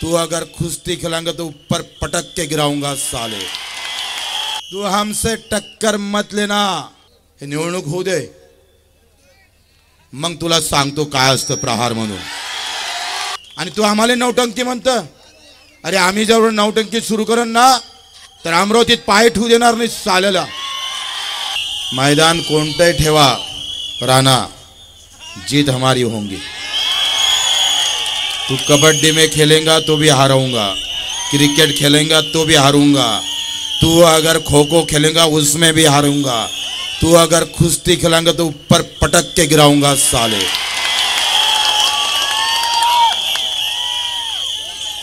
तू अगर कुश्ती खिलाएंगा तो ऊपर पटक के गिराऊंगा साले। तू हमसे टक्कर मत लेना। हे निवडणूक होऊ दे, मग तुला सांगतो काय असतं प्रहार म्हणून। आणि तू आम्हाला नौटंकी म्हणतं, अरे आम्ही जर नौटंकी सुरू करून ना तर अमरावतीत पाय ठेवू देणार नाही साल्याला। मैदान कोणतंही ठेवा राणा, जीत हमारी होंगी। तू कबड्डी में खेलेगा तो भी हारूंगा, क्रिकेट खेलेगा तो भी हारूंगा, तू अगर खो खो खेलेगा उसमें भी हारूंगा, तू अगर कुश्ती खिलाएंगा तो ऊपर पटक के गिराऊंगा साले।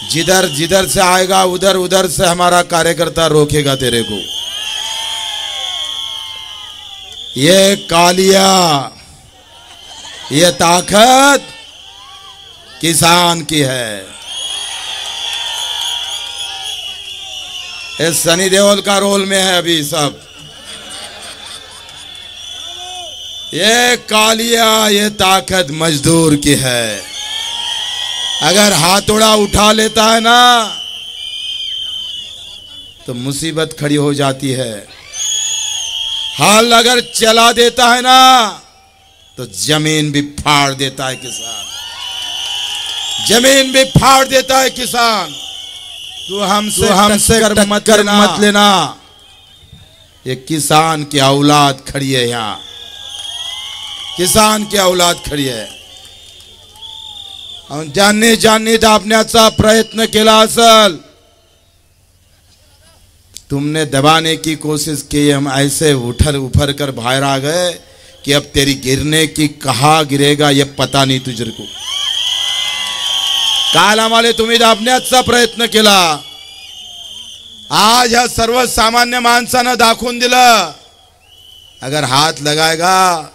जिधर जिधर से आएगा उधर उधर से हमारा कार्यकर्ता रोकेगा तेरे को। ये कालिया, ये ताकत किसान की है। ये सनी देओल का रोल में है अभी सब। ये कालिया, ये ताकत मजदूर की है। अगर हाथोड़ा उठा लेता है ना तो मुसीबत खड़ी हो जाती है। हाल अगर चला देता है ना तो जमीन भी फाड़ देता है किसान, जमीन भी फाड़ देता है किसान। तू हमसे टक्कर मत लेना। ये किसान की औलाद खड़ी है यहाँ, किसान की औलाद खड़ी है। ज्यांनी ज्यांनी दाबण्याचा प्रयत्न केला असल, तुमने दबाने की कोशिश की, हम ऐसे उफर कर बाहर आ गए कि अब तेरी गिरने की कहाँ गिरेगा ये पता नहीं तुझे को। काल आम्हाला तुम्ही दाबण्याचा प्रयत्न केला, आज ह्या सर्वसामान्य माणसानं दाखवून दिलं अगर हाथ लगाएगा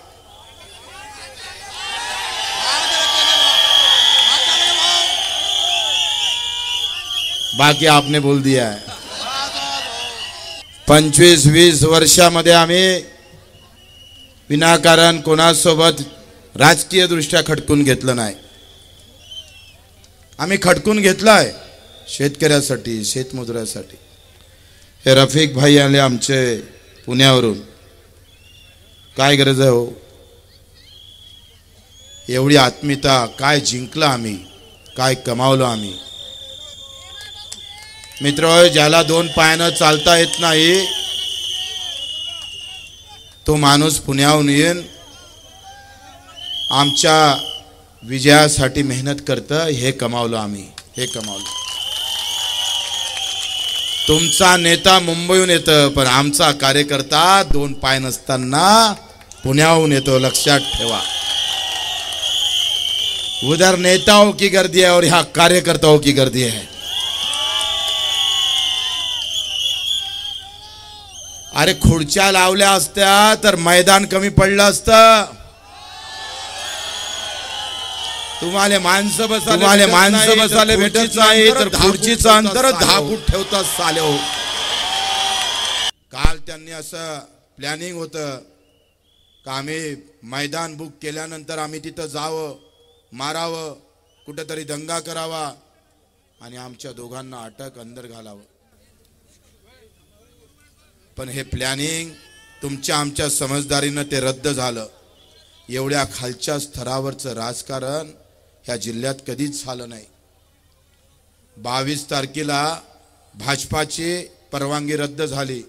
बाकी आपने बोल दिया है। 25-20 वर्षामध्ये आम्ही विनाकारण कोणासोबत राजकीय दृष्ट्या खटकून घेतलं नाही। आम्ही खटकून घेतलाय शेतकऱ्यासाठी, शेतमजुरासाठी। हे रफिक भाई आले आमचे पुण्यावरून, काय गरज आहे हो एवढी आत्मीयता? काय जिंकलं आम्ही, काय कमावलं आम्ही? मित्र, ज्याला 2 पायानं चालता येत नाही तो माणूस पुण्याहून येऊन आमच्या विजयासाठी मेहनत करतं। हे कमावलं आम्ही, हे कमावलं। तुमचा नेता मुंबईहून येतो पण आमचा कार्यकर्ता 2 पाय नसताना पुण्याहून येतो, लक्षात ठेवा। उधर नेताओं की गर्दी है और यहाँ कार्यकर्ताओं की गर्दी है। अरे खुर्च्या लावल्या असत्या तर मैदान कमी पडलं असतं। तुम्हाला माणसं बसाले भेटत नाही तर खुर्चीचं अंतर 10 फूट ठेवतात साले हो। काल त्यांनी असं प्लॅनिंग होतं का आम्ही मैदान बुक केल्यानंतर आम्ही तिथं जावं, मारावं, कुठेतरी दंगा करावा आणि आमच्या दोघांना अटक अंदर घालावं। पण हे प्लॅनिंग तुमच्या आमच्या समजदारीनं ते रद्द झालं। एवढ्या खालच्या स्तरावरचं राजकारण ह्या जिल्ह्यात कधीच झालं नाही। 22 तारखेला भाजपाची परवानगी रद्द झाली।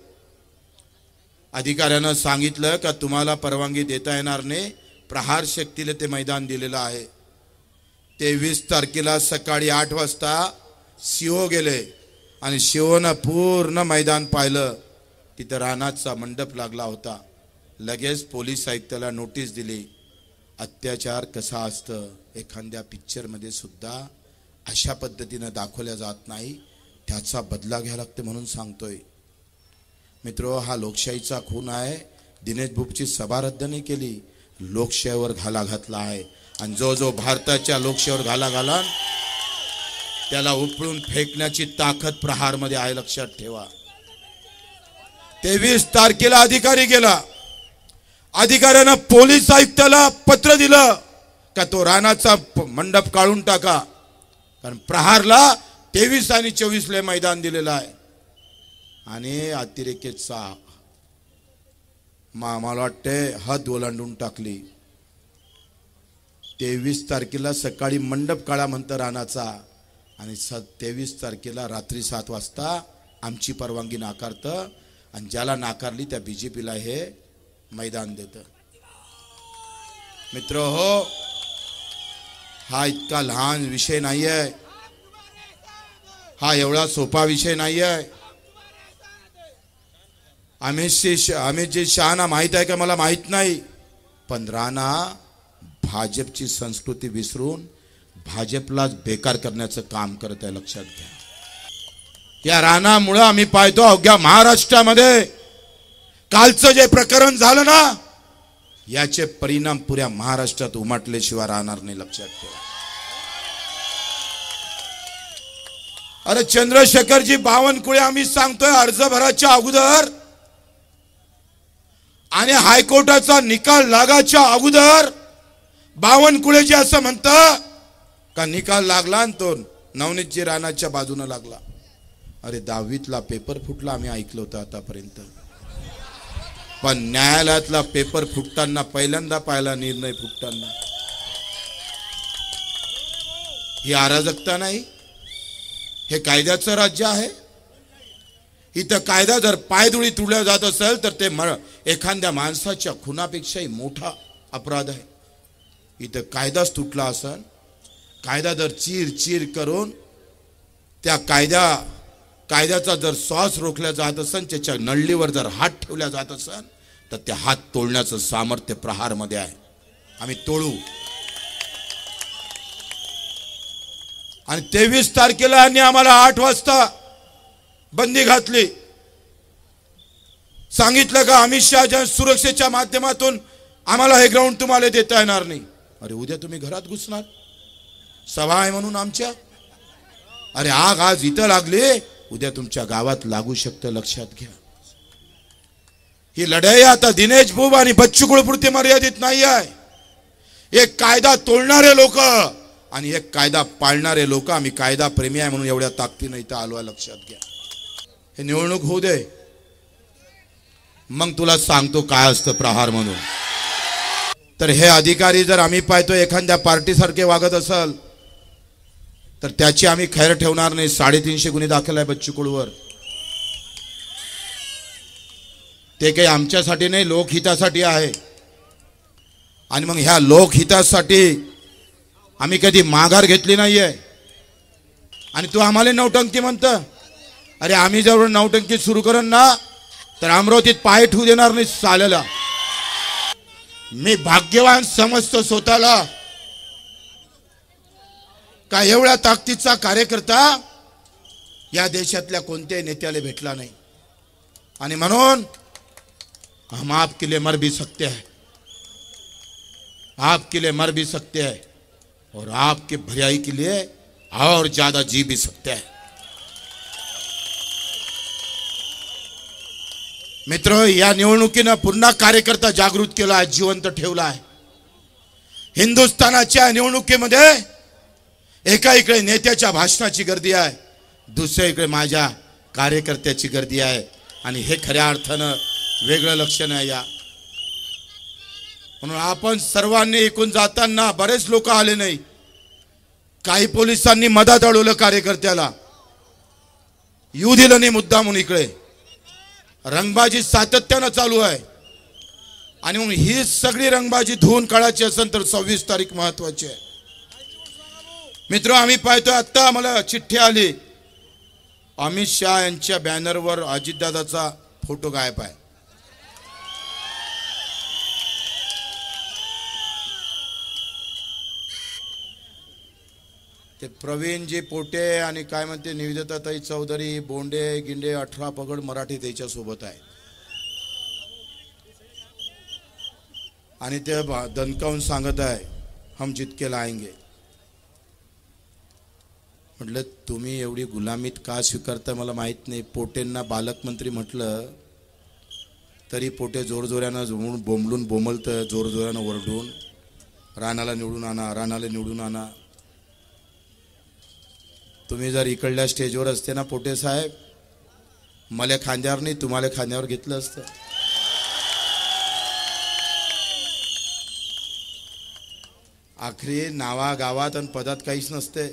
अधिकाऱ्यानं सांगितलं का तुम्हाला परवानगी देता येणार नाही, प्रहार शक्तीला ते मैदान दिलेलं आहे। 23 तारखेला सकाळी 8 वाजता सीओ गेले आणि सीओनं पूर्ण मैदान पाहिलं। तिथं रानाचा मंडप लागला होता। लगेच पोलीस आयुक्ताला नोटीस दिली। अत्याचार कसा असतं एखाद्या पिक्चर मध्ये सुद्धा अशा पद्धतीने दाखवल्या जात नाही, त्याचा बदला घ्यावा लागते म्हणून सांगतोय। मित्रो, हा लोकशाहीचा खून आहे। दिनेश बुपची सभा रद्द नाही केली, लोकशाहीवर घाला घातला आहे। आणि जो जो भारताच्या लोकशाहीवर घाला घाला त्याला उपळून फेकण्याची ताकद प्रहार मध्ये आहे, लक्षात ठेवा। 23 तारखेला अधिकारी गेला, अधिकाऱ्यानं पोलीस आयुक्ताला पत्र दिलं का तो रानाचा मंडप काढून टाका, कारण प्रहारला 23 आणि 24 ला मैदान दिलेलं आहे आणि अतिरेकेचा मला वाटते हद ओलांडून टाकली. 23 तारखेला सकाळी मंडप काळा म्हणतं रानाचा आणि 23 तारखेला रात्री 7 वाजता आमची परवानगी नाकारतं आणि ज्याला नाकारली त्या बीजेपीला हे मैदान देतं. मित्र हो, हा इतका लहान विषय नाही आहे, हा एवढा सोपा विषय नाही आहे. अमितजी शहाना माहित आहे का मला माहित नाही, पण राणा भाजपची संस्कृती विसरून भाजपलाच बेकार करण्याचं काम करत आहे, लक्षात घ्या. या राणामुळे आम्ही पाहतो अवघ्या महाराष्ट्रामध्ये कालचं जे प्रकरण झालं ना, याचे परिणाम पुऱ्या महाराष्ट्रात उमटल्याशिवाय राहणार नाही, लक्षात ठेवा. अरे चंद्रशेखरजी बावनकुळे आम्ही सांगतोय अर्ज भराच्या अगोदर आणि हायकोर्टाचा निकाल लागायच्या अगोदर बावनकुळेजी असं म्हणतं का निकाल लागला आणि तो नवनीतजी राणाच्या बाजूने लागला. अरे 10वीतला पेपर फुटला आम्ही ऐकलं होतं आतापर्यंत, पण न्यायालयातला पेपर फुटताना पहिल्यांदा पाहिला निर्णय फुटताना. ही अराजकता नाही, हे कायद्याचं राज्य आहे. इथं कायदा जर पायधुळी तुडल्या जात असेल तर ते एखाद्या माणसाच्या खुनापेक्षाही मोठा अपराध आहे. इथं कायदाच तुटला असेल, कायदा जर चीर करून त्या कायद्याचा जर श्वास रोखला जात असेल, त्याच्या नळलीवर जर हात ठेवला जात असेल तर ते हात तोडण्याचं सामर्थ्य प्रहारमध्ये आहे. आम्ही तोडू. आणि 23 तारखेला यांनी आम्हाला 8 वाजता बंदी घातली. सांगितलं का अमित शहा सुरक्षेच्या माध्यमातून आम्हाला हे ग्राउंड तुम्हाला देता येणार नाही. अरे उद्या तुम्ही घरात घुसणार, सभा आहे म्हणून आमच्या. अरे आग आज इथं लागली, उद्या तुमच्या गावात लागू शकतं, लक्षात घ्या. ही लढाई आता दिनेश बुब आणि बच्चू कडूपुरती मर्यादित नाही आहे. एक कायदा तोडणारे लोक आणि एक कायदा पाळणारे लोक, आम्ही कायदा प्रेमी आहे म्हणून एवढ्या ताकदीने इथं आलो आहे, लक्षात घ्या. हे निवडणूक होऊ दे, मग तुला सांगतो काय असतं प्रहार म्हणून. तर हे अधिकारी जर आम्ही पाहतो एखाद्या पार्टीसारखे वागत असेल तर त्याची आम्ही खैर ठेवणार नाही. 350 गुन्हे दाखल आहे बच्चू कडूवर. ते काही आमच्यासाठी नाही, लोकहितासाठी आहे. आणि मग ह्या लोकहितासाठी आम्ही कधी माघार घेतली नाहीये. आणि तू आम्हाला नौटंकी म्हणतं. अरे आम्ही जर नौटंकी सुरू करन ना तर अमरावतीत पाय ठेवू देणार नाही साल्याला. मी भाग्यवान समजतो स्वतःला का एवढ्या ताकदीचा कार्यकर्ता या देशातल्या कोणत्याही नेत्याला भेटला नाही. आणि म्हणून हम आपके लिए मर भी सकते हैं, आपके लिए मर भी सकते हैं और आपके भलाई के लिए और ज्यादा जी भी सकते हैं. मित्र, या निवडणुकीनं पुन्हा कार्यकर्ता जागृत केला आहे, जिवंत ठेवला आहे. हिंदुस्थानाच्या निवडणुकीमध्ये एका इकडे नेत्याच्या भाषणाची गर्दी आहे, दुसऱ्या इकडे माझ्या कार्यकर्त्याची गर्दी आहे. आणि हे खऱ्या अर्थानं वेगळं लक्षण आहे. या म्हणून आपण सर्वांनी एकूण जाताना बरेच लोक आले नाही. काही पोलिसांनी मधात अडवलं कार्यकर्त्याला, येऊ दिलं नाही मुद्दामून. इकडे रंगबाजी सातत्यानं चालू आहे. आणि मग ही सगळी रंगबाजी धुवून काढायची असेल तर 26 तारीख महत्वाची आहे. मित्र, आम्ही पाहतोय आता आम्हाला चिठ्ठी आली, अमित शहा यांच्या बॅनरवर अजितदादाचा फोटो गायब आहे. ते प्रवीणजी पोटे आणि काय म्हणते निवेदिताताई चौधरी, बोंडे गिंडे 18 पगड मराठी त्याच्या सोबत आहे. आणि ते दणकावून सांगत आहे हम जीत के लाएंगे. म्हटलं तुम्ही एवढी गुलामीत का स्वीकारता मला माहित नाही. पोटेंना बालकमंत्री म्हटलं तरी पोटे जोरजोऱ्यानं बोंबलून बोंबलतं, जोरजोऱ्यानं ओरडून राणाला निवडून आणा, राणाला निवडून आणा. तुम्ही जर इकडल्या स्टेजवर असते ना पोटे साहेब, मला खांद्यावर नाही तुम्हाला खांद्यावर घेतलं असतं. आखरी नावा गावात आणि पदात काहीच नसते.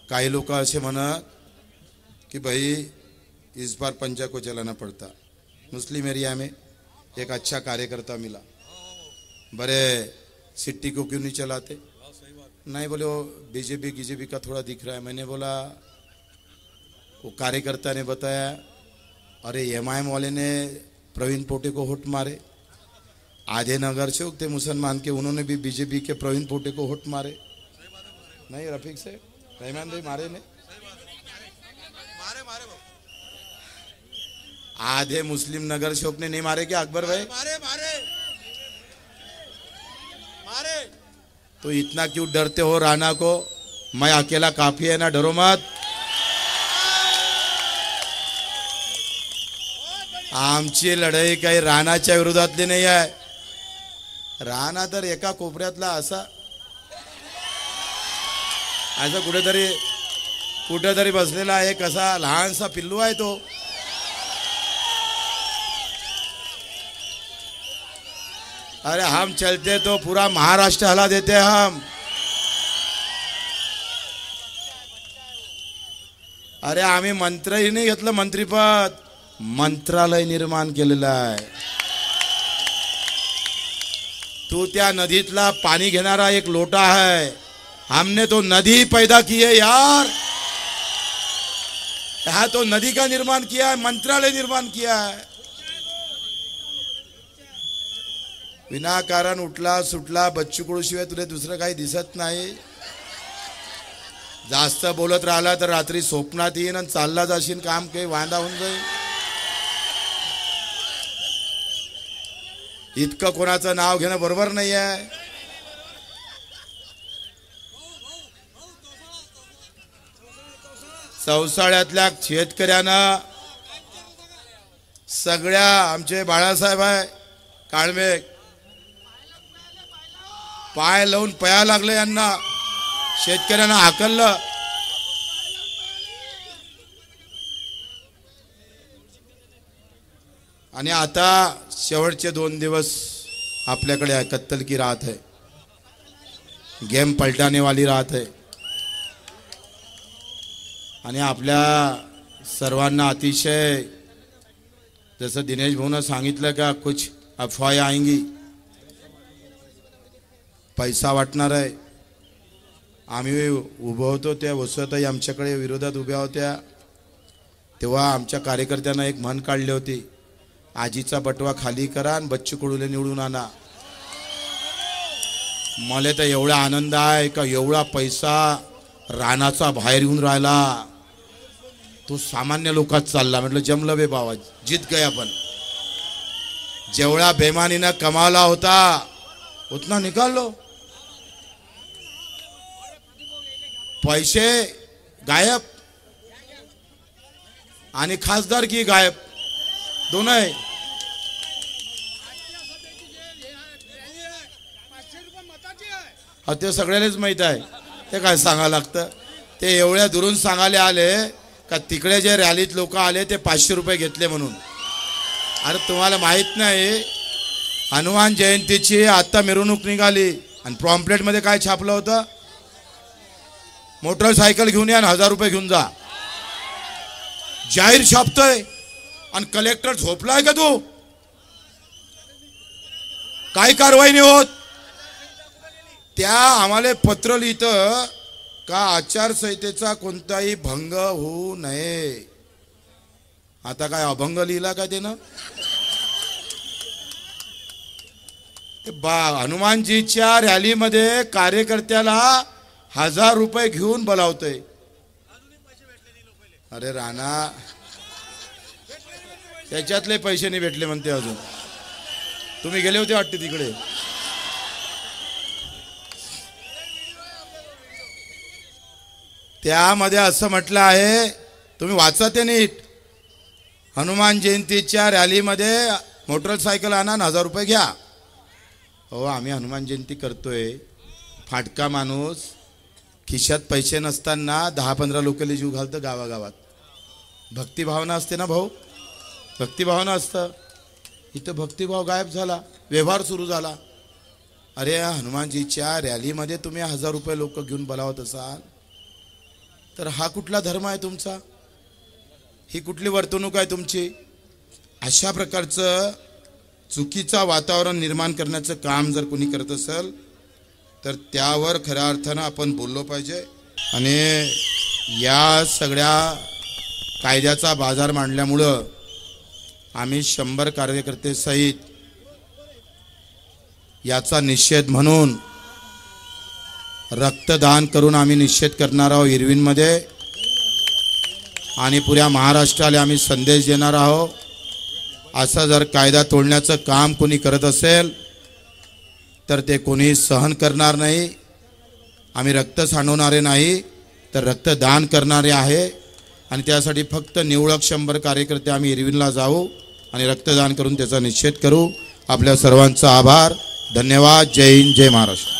काही लोक असे म्हणत कि भाई इस बार पंजा को चलाना पड़ता. मुस्लिम एरिया में एक अच्छा कार्यकर्ता मिला, बड़े सिट्टी को क्यों नहीं चलाते? नहीं बोले वो बीजेपी का थोड़ा दिख रहा है. मैंने बोला, वो कार्यकर्ता ने बताया अरे एमआईएम वाले ने प्रवीण पोटे को वोट मारे, आधे नगर से थे मुसलमान के, उन्होंने भी बीजेपी के प्रवीण पोटे को वोट मारे. नहीं रफीक से रहमान भाई मारे ने, आधे मुस्लिम नगर सेवक ने नहीं मारे क्या अकबर भाई? मारे. तो इतना क्यों डरते हो राणा को? मैं अकेला काफी है ना, डरो मत. आमची लढाई काही राणाच्या विरोधातली नाही आहे. राणा तर एका कोपऱ्यातला असा कुठेतरी बसलेला आहे, कसा लहानसा पिल्लू आहे तो. अरे हम चलते तो पूरा महाराष्ट्र हला देते हम. अरे आम्ही मंत्रही नाही घेतलं, मंत्रीपद मंत्रालय निर्माण केलेलं आहे. तू त्या नदीतला पाणी घेणारा एक लोटा है, हमने तो नदी पैदा की है यार. यहाँ तो नदी का निर्माण किया है, मंत्रालय निर्माण किया है. विनाकारण उठला सुटला बच्चू कडू शिवाय तुला दुसरं काही दिसत नाही. जास्त बोलत राहिला तर रात्री स्वप्नात येईन आणि चालला जाशील, काम काही वांदा होऊन जाईल. इतकं कोणाचं नाव घेणं बरोबर नाही आहे. चौसाळ्यातल्या शेतकऱ्यांना सगळ्या आमचे बाळासाहेब आहे काळमेघ पाय लावून पया लागले, यांना शेतकऱ्यांना हाकललं. आणि आता शेवटचे 2 दिवस आपल्याकडे आहे. कत्तल की रात है, गेम पलटाने वाली रात है. आणि आपल्या सर्वांना अतिशय जसं दिनेश भाऊनं सांगितलं का कुछ अफवाया आएंगी, पैसा वाटणार आहे. आम्ही उभं होतो त्या वसुताई आमच्याकडे विरोधात उभ्या होत्या, तेव्हा आमच्या कार्यकर्त्यांना एक म्हण काढली होती, आजीचा बटवा खाली करा आणि बच्चू कडूले निवडून आणा. मला तर एवढा आनंद आहे का एवढा पैसा रानाचा बाहेर येऊन राहिला, तो सामान्य लोकात चालला. म्हटलं जमलं बे बाबा, जीत गए आपण. जेवढा बेमानीनं कमावला होता उतना निकाल लो. पैसे गायब आणि खासदारकी गायब, दोन आहे. ते सगळ्यालाच माहित आहे, ते काय सांगायला लागतं. ते एवढ्या दुरून सांगायला आले का तिकडे जे रॅलीत लोक आले ते 500 रुपये घेतले म्हणून. अरे तुम्हाला माहित नाही, हनुमान जयंतीची आता मिरवणूक निघाली आणि प्रॉम्प्लेट मध्ये काय छापलं होतं, मोटरसायकल घेऊन या आणि 1000 रुपये घेऊन जा. जाहीर छापतोय आणि कलेक्टर झोपलाय का तू? काही कारवाई नाही होत. त्या आम्हाला पत्र लिहितं का आचारसंहितेचा कोणताही भंग होऊ नये. आता काय अभंग लिहिला का त्यानं? हनुमानजीच्या रॅलीमध्ये कार्यकर्त्याला 1000 रुपये घेऊन बोलावतोय. अरे राणा, त्याच्यातले पैसे नाही भेटले म्हणते अजून. तुम्ही गेले होते वाटते तिकडे. त्यामध्ये असं म्हटलं आहे, तुम्ही वाचा ते नीट. हनुमान जयंतीच्या रॅलीमध्ये मोटरसायकल आणा 1000 रुपये घ्या. हो आम्ही हनुमान जयंती करतोय, फाटका माणूस खिशात पैसे नसताना 10-15 लोकांना जीव घालतं गावागावात. भक्तिभावना असते ना भाऊ, भक्तिभावना असतं. इथं भक्तिभाव गायब झाला, व्यवहार सुरू झाला. अरे हनुमानजीच्या रॅलीमध्ये तुम्ही 1000 रुपये लोक घेऊन बोलावत असाल तर हा कुठला धर्म आहे तुमचा? ही कुठली वर्तणूक आहे तुमची? अशा प्रकारचं चुकीचं वातावरण निर्माण करण्याचं काम जर कोणी करत असेल तर त्यावर खऱ्या अर्थानं आपण बोललो पाहिजे. आणि या सगळ्या कायद्याचा बाजार मांडल्यामुळं आम्ही 100 कार्यकर्ते सहित याचा निषेध म्हणून रक्तदान करून आम्ही निषेध करणार आहोत इरविनमध्ये. आणि पुऱ्या महाराष्ट्राला आम्ही संदेश देणार आहोत, असा जर कायदा तोडण्याचं काम कोणी करत असेल तर ते कोणी सहन करणार नाही. आम्ही रक्त सांडवणारे नाही तर रक्तदान करणारे आहे. आणि त्यासाठी फक्त निवडक 100 कार्यकर्ते आम्ही इरविनला जाऊ आणि रक्तदान करून त्याचा निषेध करू. आपल्या सर्वांचा आभार, धन्यवाद. जय हिंद, जय महाराष्ट्र.